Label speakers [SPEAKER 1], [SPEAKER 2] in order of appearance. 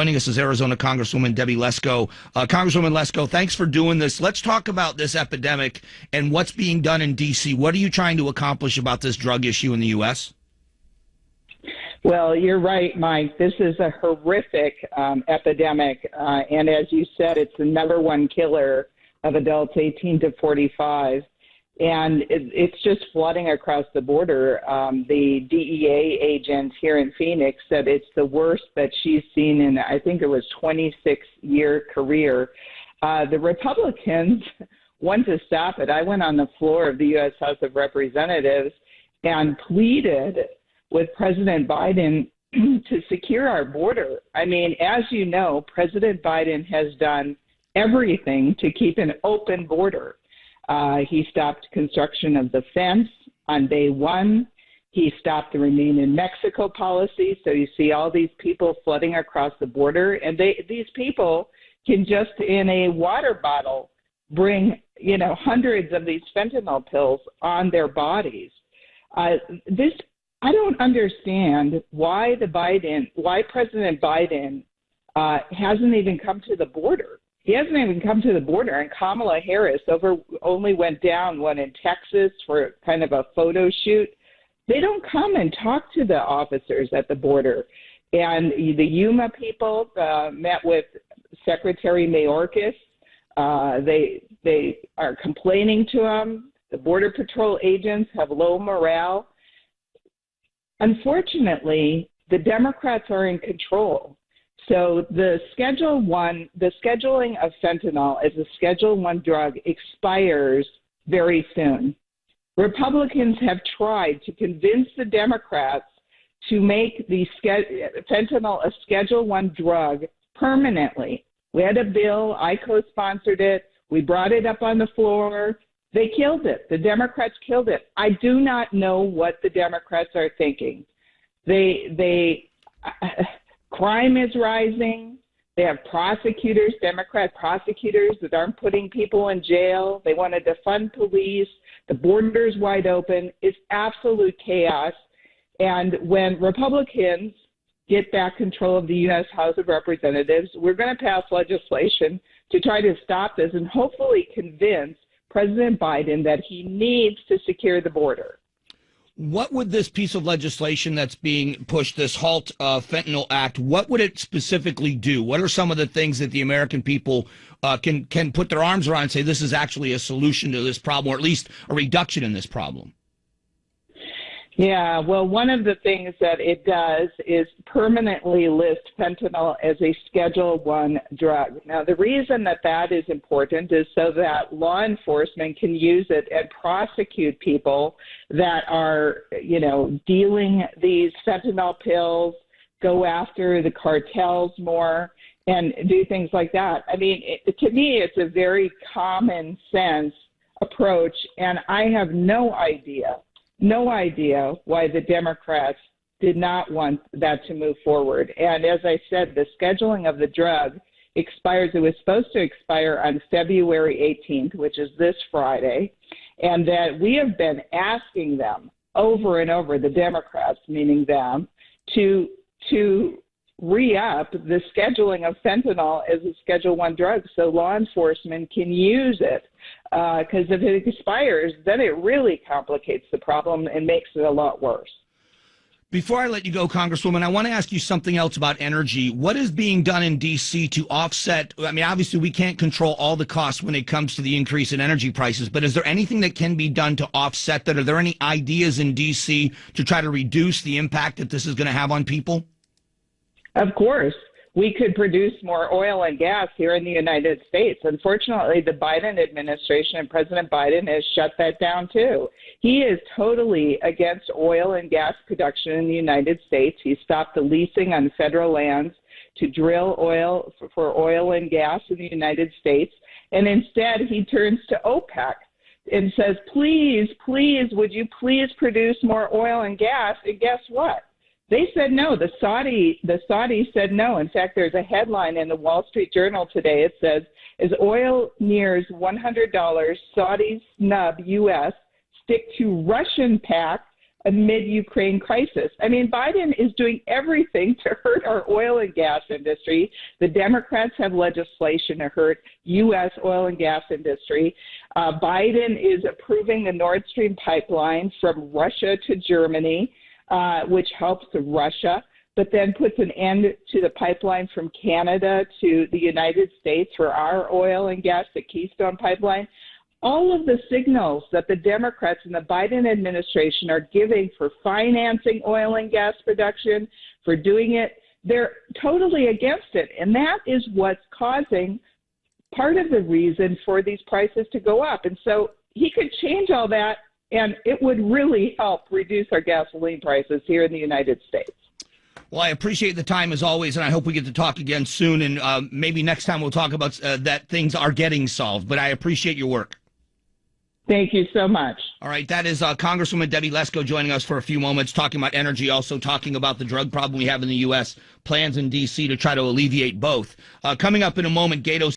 [SPEAKER 1] Joining us is Arizona Congresswoman Debbie Lesko. Congresswoman Lesko, thanks for doing this. Let's talk about this epidemic and what's being done in D.C. What are you trying to accomplish about this drug issue in the U.S.?
[SPEAKER 2] Well, you're right, Mike. This is a horrific epidemic. And as you said, it's the #1 killer of adults 18 to 45. And it's just flooding across the border. The DEA agent here in Phoenix said it's the worst that she's seen in, I think it was 26-year career. The Republicans want to stop it. I went on the floor of the U.S. House of Representatives and pleaded with President Biden to secure our border. I mean, as you know, President Biden has done everything to keep an open border. He stopped construction of the fence on day one. He stopped the Remain in Mexico policy. So you see all these people flooding across the border, and these people can just in a water bottle bring, hundreds of these fentanyl pills on their bodies. I don't understand why President Biden hasn't even come to the border. He hasn't even come to the border, and Kamala Harris only went down one in Texas for kind of a photo shoot. They don't come and talk to the officers at the border. And the Yuma people met with Secretary Mayorkas. They are complaining to him. The Border Patrol agents have low morale. Unfortunately, the Democrats are in control. So the scheduling of fentanyl as a Schedule I drug expires very soon. Republicans have tried to convince the Democrats to make the fentanyl a Schedule I drug permanently. We had a bill. I co-sponsored it. We brought it up on the floor. They killed it. The Democrats killed it. I do not know what the Democrats are thinking. Crime is rising. They have prosecutors, Democrat prosecutors that aren't putting people in jail. They want to defund police. The border's wide open. It's absolute chaos. And when Republicans get back control of the U.S. House of Representatives, we're going to pass legislation to try to stop this and hopefully convince President Biden that he needs to secure the border.
[SPEAKER 1] What would this piece of legislation that's being pushed, this Halt Fentanyl Act, what would it specifically do? What are some of the things that the American people can put their arms around and say this is actually a solution to this problem, or at least a reduction in this problem?
[SPEAKER 2] Yeah, well, one of the things that it does is permanently list fentanyl as a Schedule I drug. Now, the reason that is important is so that law enforcement can use it and prosecute people that are, dealing these fentanyl pills, go after the cartels more, and do things like that. I mean, to me, it's a very common sense approach, and I have no idea why the Democrats did not want that to move forward. And as I said, the scheduling of the drug expires. It was supposed to expire on February 18th, which is this Friday, and that we have been asking them over and over, the Democrats, meaning them, to re-up the scheduling of fentanyl as a Schedule I drug so law enforcement can use it. Because if it expires, then it really complicates the problem and makes it a lot worse.
[SPEAKER 1] Before I let you go, Congresswoman, I want to ask you something else about energy. What is being done in D.C. to offset? I mean, obviously, we can't control all the costs when it comes to the increase in energy prices, but is there anything that can be done to offset that? Are there any ideas in D.C. to try to reduce the impact that this is going to have on people?
[SPEAKER 2] Of course. We could produce more oil and gas here in the United States. Unfortunately, the Biden administration and President Biden has shut that down too. He is totally against oil and gas production in the United States. He stopped the leasing on federal lands to drill oil for oil and gas in the United States. And instead, he turns to OPEC and says, please, would you please produce more oil and gas? And guess what? They said no. The Saudis said no. In fact, there's a headline in the Wall Street Journal today. It says, as oil nears $100, Saudis snub U.S., stick to Russian pact amid Ukraine crisis. I mean, Biden is doing everything to hurt our oil and gas industry. The Democrats have legislation to hurt U.S. oil and gas industry. Biden is approving the Nord Stream pipeline from Russia to Germany, which helps Russia, but then puts an end to the pipeline from Canada to the United States for our oil and gas, the Keystone Pipeline. All of the signals that the Democrats and the Biden administration are giving for financing oil and gas production, for doing it, they're totally against it. And that is what's causing part of the reason for these prices to go up. And so he could change all that, and it would really help reduce our gasoline prices here in the United States.
[SPEAKER 1] Well, I appreciate the time as always, and I hope we get to talk again soon. And maybe next time we'll talk about that things are getting solved. But I appreciate your work.
[SPEAKER 2] Thank you so much.
[SPEAKER 1] All right, that is Congresswoman Debbie Lesko joining us for a few moments, talking about energy, also talking about the drug problem we have in the U.S., plans in D.C. to try to alleviate both. Coming up in a moment, Gato